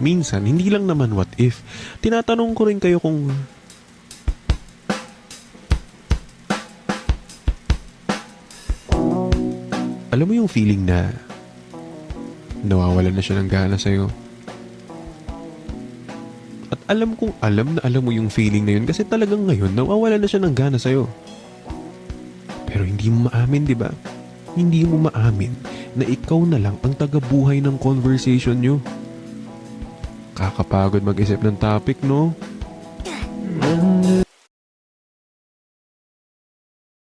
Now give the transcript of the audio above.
minsan, hindi lang naman what if. Tinatanong ko rin kayo kung alam mo yung feeling na nawawalan na siya ng gana sa'yo. At alam kong alam na alam mo yung feeling na yun kasi talagang ngayon nawawalan na siya ng gana sa'yo. Pero hindi mo maamin, di ba? Hindi mo maamin na ikaw na lang ang tagabuhay ng conversation nyo. Kakapagod mag-isip ng topic, no?